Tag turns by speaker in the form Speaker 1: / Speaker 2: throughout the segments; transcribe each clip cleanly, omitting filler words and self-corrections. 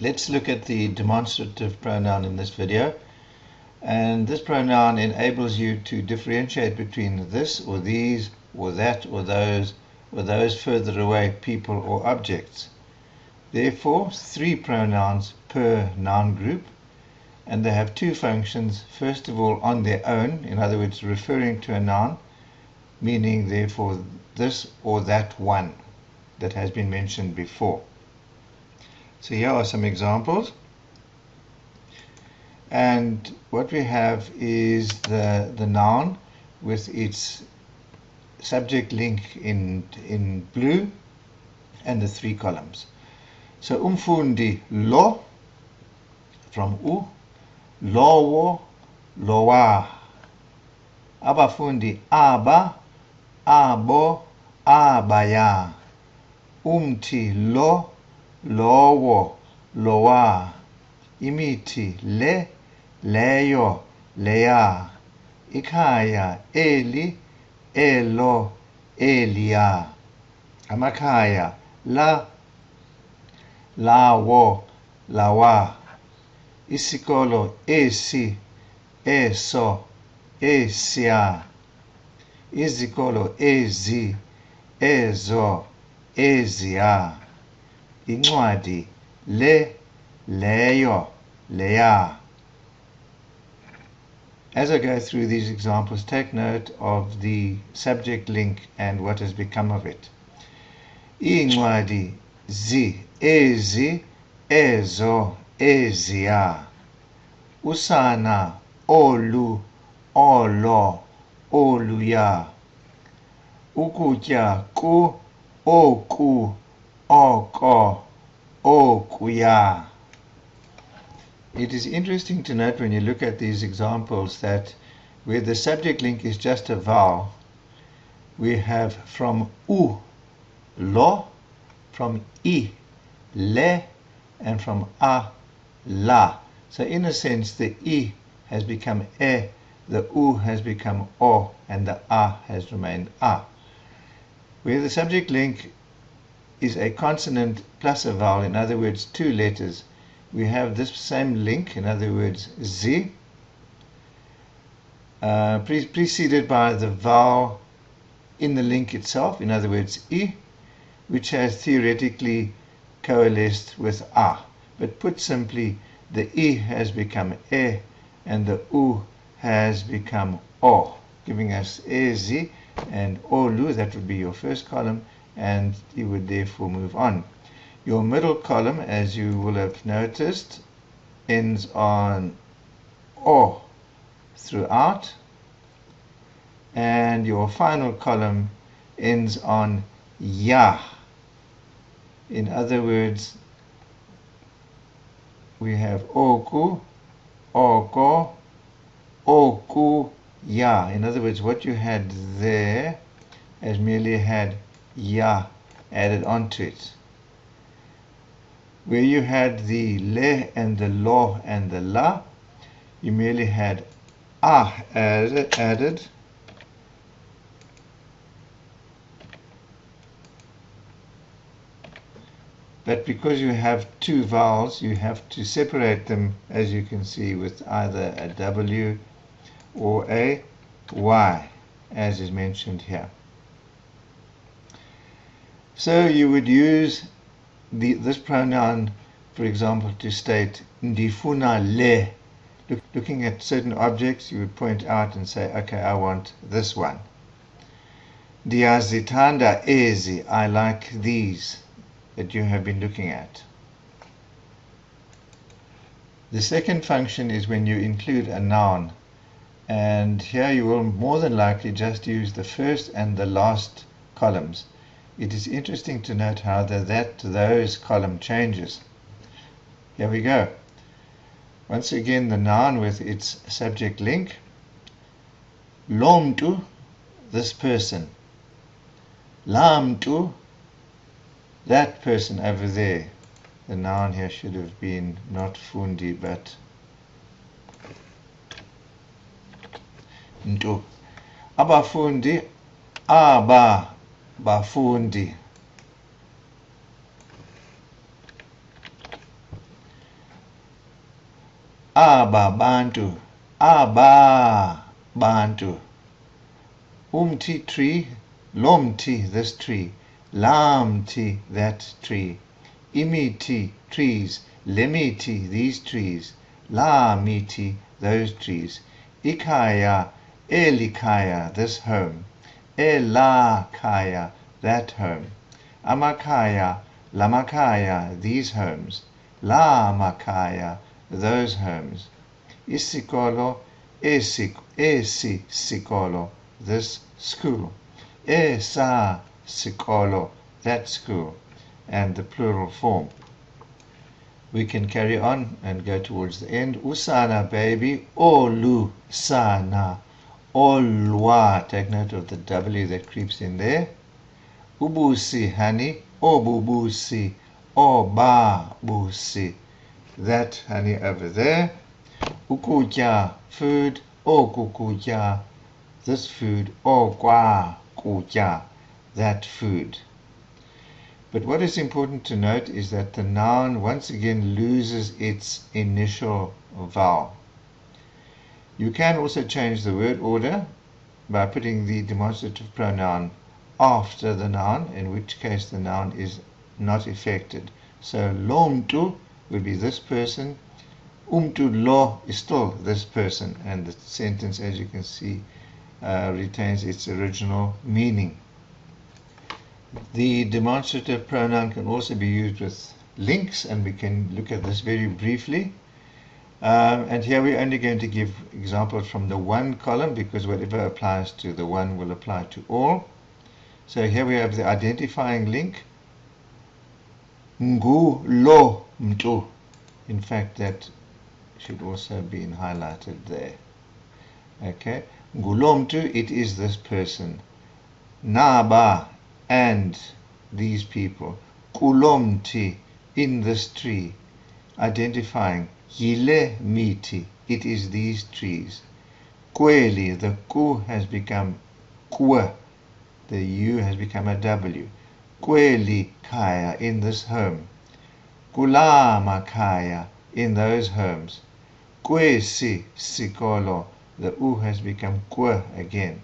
Speaker 1: Let's look at the demonstrative pronoun in this video. And this pronoun enables you to differentiate between this or these or that or those further away people or objects. Therefore, 3 pronouns per noun group, and they have 2 functions. First of all, on their own, in other words, referring to a noun, meaning therefore this or that one that has been mentioned before. So here are some examples, and what we have is the noun with its subject link in blue and the 3 columns. So umfundi lo, from u, lowo, lowa. Abafundi aba, abo, abaya. Umthi lo, lowo, lowa. Imithi le, leyo, leya. Ikhaya eli, elo, eliya. Amakhaya la, lawo, lawa. Isikolo esi, eso, esiya. Izikolo ezi, ezo, eziya. Incwadi le, leyo, leya. As I go through these examples, take note of the subject link and what has become of it. Incwadi zi, ezi, ezo, eziya. Usana olu, olo, oluya. Ukutya ku, oku, oko, okuya. It is interesting to note when you look at these examples that where the subject link is just a vowel, we have from u, lo, from I, le, and from a, la. So in a sense the I has become e, the u has become o, and the a has remained a. Where the subject link is a consonant plus a vowel, in other words 2 letters, we have this same link, in other words z, preceded by the vowel in the link itself, in other words I, which has theoretically coalesced with a. But put simply, the I has become e and the u has become o, giving us ezi and olu. That would be your first column, and you would therefore move on. Your middle column, as you will have noticed, ends on o throughout, and your final column ends on ya. In other words, we have oku, oko, oku, ya. In other words, what you had there has merely had ya added onto it. Where you had the le and the lo and the la, you merely had a added. But because you have 2 vowels, you have to separate them, as you can see, with either a W or a Y, as is mentioned here. So you would use this pronoun, for example, to state ndifuna le. Looking at certain objects, you would point out and say, okay, I want this one. Ndiyazithanda ezi, I like these that you have been looking at. The second function is when you include a noun, and here you will more than likely just use the first and the last columns. It is interesting to note how those column changes. Here we go. Once again, the noun with its subject link. Lomtu, this person. Lamtu, that person over there. The noun here should have been not fundi but ntu. Abafundi, aba, bafundi. aba bantu, aba bantu. Umti tree, lomti this tree, lamti that tree. Imiti trees, lemiti these trees, lamiti those trees. Ikaya, elikaya this home, elakaya that home. Amakaya, lamakaya these homes, lamakaya those homes. Isikolo, sikolo this school. Esa sikolo that school, and the plural form. We can carry on and go towards the end. Usana baby, olu sana, olwa. Take note of the W that creeps in there. Ubusi honey, obubusi, obabusi. That honey over there. Ukutya food, okukutya this food, okwa kutya that food. But what is important to note is that the noun once again loses its initial vowel. You can also change the word order by putting the demonstrative pronoun after the noun, in which case the noun is not affected. So lo mntu would be this person, umntu lo is still this person, and the sentence, as you can see, retains its original meaning. The demonstrative pronoun can also be used with links, and we can look at this very briefly. And here we're only going to give examples from the one column, because whatever applies to the one will apply to all. So here we have the identifying link. Ngu lo mntu. In fact, that should also be highlighted there. Okay. Ngu lo mntu, it is this person. Naba, and these people. Kulomti, in this tree. Identifying. Yile miti, it is these trees. Kweli, the ku has become kwe, the u has become a w. Kweli kaya, in this home. Kulama kaya, in those homes. Kwesi sikolo, the u has become kwe again.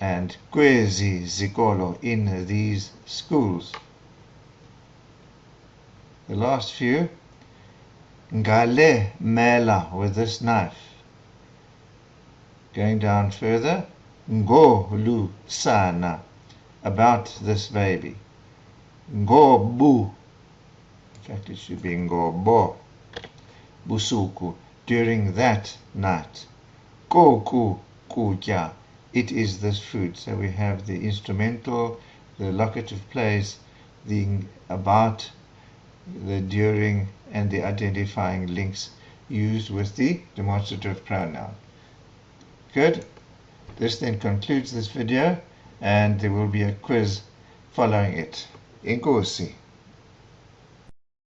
Speaker 1: And kwezi zikolo, in these schools. The last few. Ngale mela, with this knife. Going down further. Ngolu sana, about this baby. Ngobu, in fact it should be ngobo. Busuku, during that night. Koku kutya, it is this food. So we have the instrumental, the locative place, the about, the during, and the identifying links used with the demonstrative pronoun. Good. This then concludes this video, and there will be a quiz following it. Inkosi.